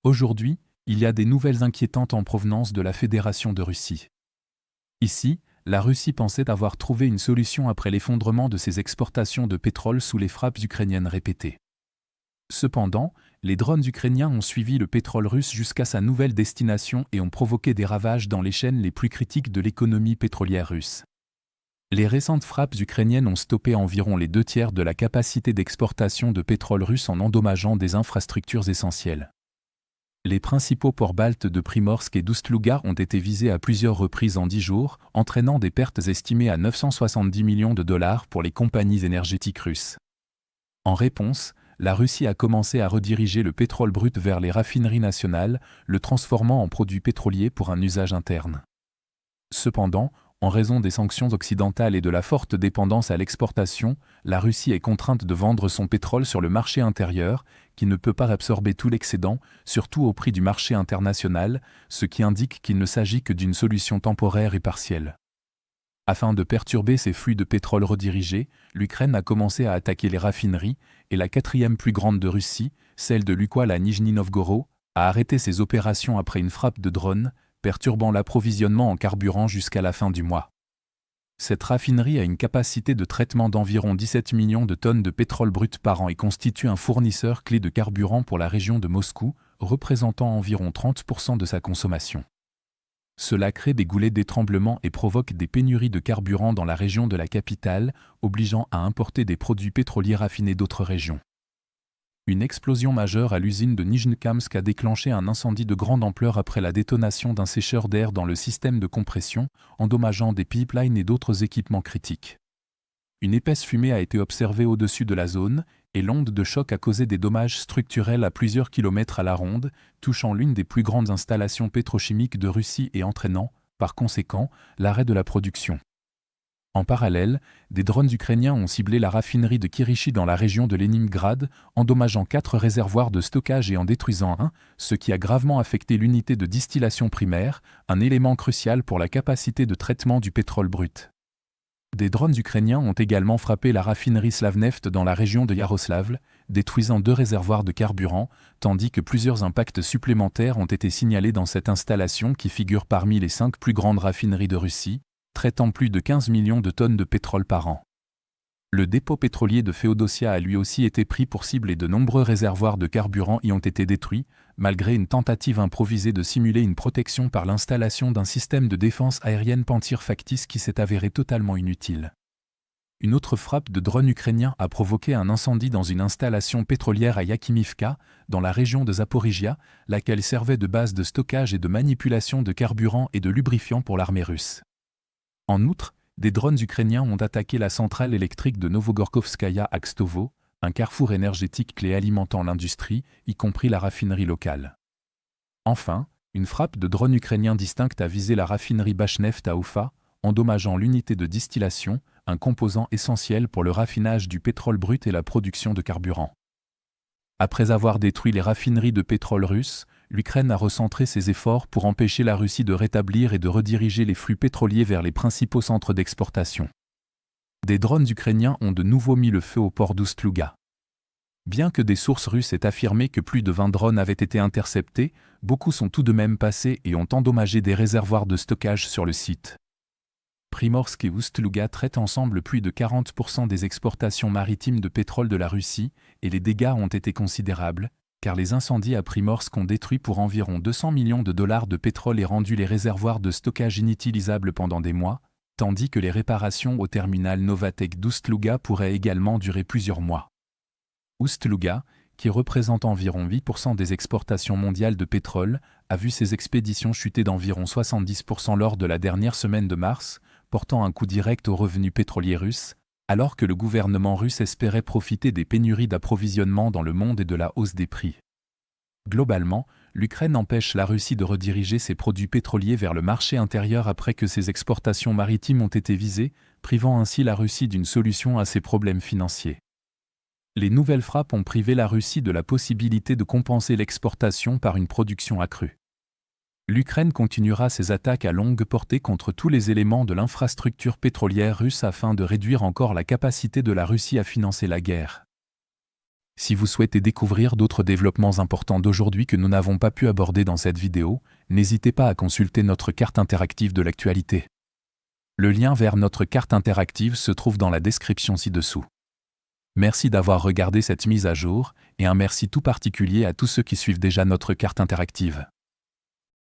Aujourd'hui, il y a des nouvelles inquiétantes en provenance de la Fédération de Russie. Ici, la Russie pensait avoir trouvé une solution après l'effondrement de ses exportations de pétrole sous les frappes ukrainiennes répétées. Cependant, les drones ukrainiens ont suivi le pétrole russe jusqu'à sa nouvelle destination et ont provoqué des ravages dans les chaînes les plus critiques de l'économie pétrolière russe. Les récentes frappes ukrainiennes ont stoppé environ les 2/3 de la capacité d'exportation de pétrole russe en endommageant des infrastructures essentielles. Les principaux ports baltes de Primorsk et d'Oust-Louga ont été visés à plusieurs reprises en 10 jours, entraînant des pertes estimées à 970 millions de dollars pour les compagnies énergétiques russes. En réponse, la Russie a commencé à rediriger le pétrole brut vers les raffineries nationales, le transformant en produit pétrolier pour un usage interne. Cependant, en raison des sanctions occidentales et de la forte dépendance à l'exportation, la Russie est contrainte de vendre son pétrole sur le marché intérieur, qui ne peut pas absorber tout l'excédent, surtout au prix du marché international, ce qui indique qu'il ne s'agit que d'une solution temporaire et partielle. Afin de perturber ces flux de pétrole redirigés, l'Ukraine a commencé à attaquer les raffineries, et la quatrième plus grande de Russie, celle de Lukoil à Nijni Novgorod, a arrêté ses opérations après une frappe de drone, perturbant l'approvisionnement en carburant jusqu'à la fin du mois. Cette raffinerie a une capacité de traitement d'environ 17 millions de tonnes de pétrole brut par an et constitue un fournisseur clé de carburant pour la région de Moscou, représentant environ 30% de sa consommation. Cela crée des goulets d'étranglement et provoque des pénuries de carburant dans la région de la capitale, obligeant à importer des produits pétroliers raffinés d'autres régions. Une explosion majeure à l'usine de Nijnekamsk a déclenché un incendie de grande ampleur après la détonation d'un sécheur d'air dans le système de compression, endommageant des pipelines et d'autres équipements critiques. Une épaisse fumée a été observée au-dessus de la zone, et l'onde de choc a causé des dommages structurels à plusieurs kilomètres à la ronde, touchant l'une des plus grandes installations pétrochimiques de Russie et entraînant, par conséquent, l'arrêt de la production. En parallèle, des drones ukrainiens ont ciblé la raffinerie de Kirichi dans la région de Leningrad, endommageant 4 réservoirs de stockage et en détruisant un, ce qui a gravement affecté l'unité de distillation primaire, un élément crucial pour la capacité de traitement du pétrole brut. Des drones ukrainiens ont également frappé la raffinerie Slavneft dans la région de Yaroslavl, détruisant 2 réservoirs de carburant, tandis que plusieurs impacts supplémentaires ont été signalés dans cette installation qui figure parmi les 5 plus grandes raffineries de Russie, traitant plus de 15 millions de tonnes de pétrole par an. Le dépôt pétrolier de Féodosia a lui aussi été pris pour cible et de nombreux réservoirs de carburant y ont été détruits, malgré une tentative improvisée de simuler une protection par l'installation d'un système de défense aérienne Pantsir factice qui s'est avéré totalement inutile. Une autre frappe de drone ukrainien a provoqué un incendie dans une installation pétrolière à Yakimivka, dans la région de Zaporijia, laquelle servait de base de stockage et de manipulation de carburant et de lubrifiant pour l'armée russe. En outre, des drones ukrainiens ont attaqué la centrale électrique de Novogorkovskaya à Kstovo, un carrefour énergétique clé alimentant l'industrie, y compris la raffinerie locale. Enfin, une frappe de drone ukrainien distincte a visé la raffinerie Bashneft à Ufa, endommageant l'unité de distillation, un composant essentiel pour le raffinage du pétrole brut et la production de carburant. Après avoir détruit les raffineries de pétrole russes, l'Ukraine a recentré ses efforts pour empêcher la Russie de rétablir et de rediriger les flux pétroliers vers les principaux centres d'exportation. Des drones ukrainiens ont de nouveau mis le feu au port d'Oust-Louga. Bien que des sources russes aient affirmé que plus de 20 drones avaient été interceptés, beaucoup sont tout de même passés et ont endommagé des réservoirs de stockage sur le site. Primorsk et Oust-Louga traitent ensemble plus de 40% des exportations maritimes de pétrole de la Russie, et les dégâts ont été considérables, car les incendies à Primorsk ont détruit pour environ 200 millions de dollars de pétrole et rendu les réservoirs de stockage inutilisables pendant des mois, tandis que les réparations au terminal Novatek d'Oust-Louga pourraient également durer plusieurs mois. Oust-Louga, qui représente environ 8% des exportations mondiales de pétrole, a vu ses expéditions chuter d'environ 70% lors de la dernière semaine de mars, portant un coup direct aux revenus pétroliers russes, alors que le gouvernement russe espérait profiter des pénuries d'approvisionnement dans le monde et de la hausse des prix. Globalement, l'Ukraine empêche la Russie de rediriger ses produits pétroliers vers le marché intérieur après que ses exportations maritimes ont été visées, privant ainsi la Russie d'une solution à ses problèmes financiers. Les nouvelles frappes ont privé la Russie de la possibilité de compenser l'exportation par une production accrue. L'Ukraine continuera ses attaques à longue portée contre tous les éléments de l'infrastructure pétrolière russe afin de réduire encore la capacité de la Russie à financer la guerre. Si vous souhaitez découvrir d'autres développements importants d'aujourd'hui que nous n'avons pas pu aborder dans cette vidéo, n'hésitez pas à consulter notre carte interactive de l'actualité. Le lien vers notre carte interactive se trouve dans la description ci-dessous. Merci d'avoir regardé cette mise à jour, et un merci tout particulier à tous ceux qui suivent déjà notre carte interactive.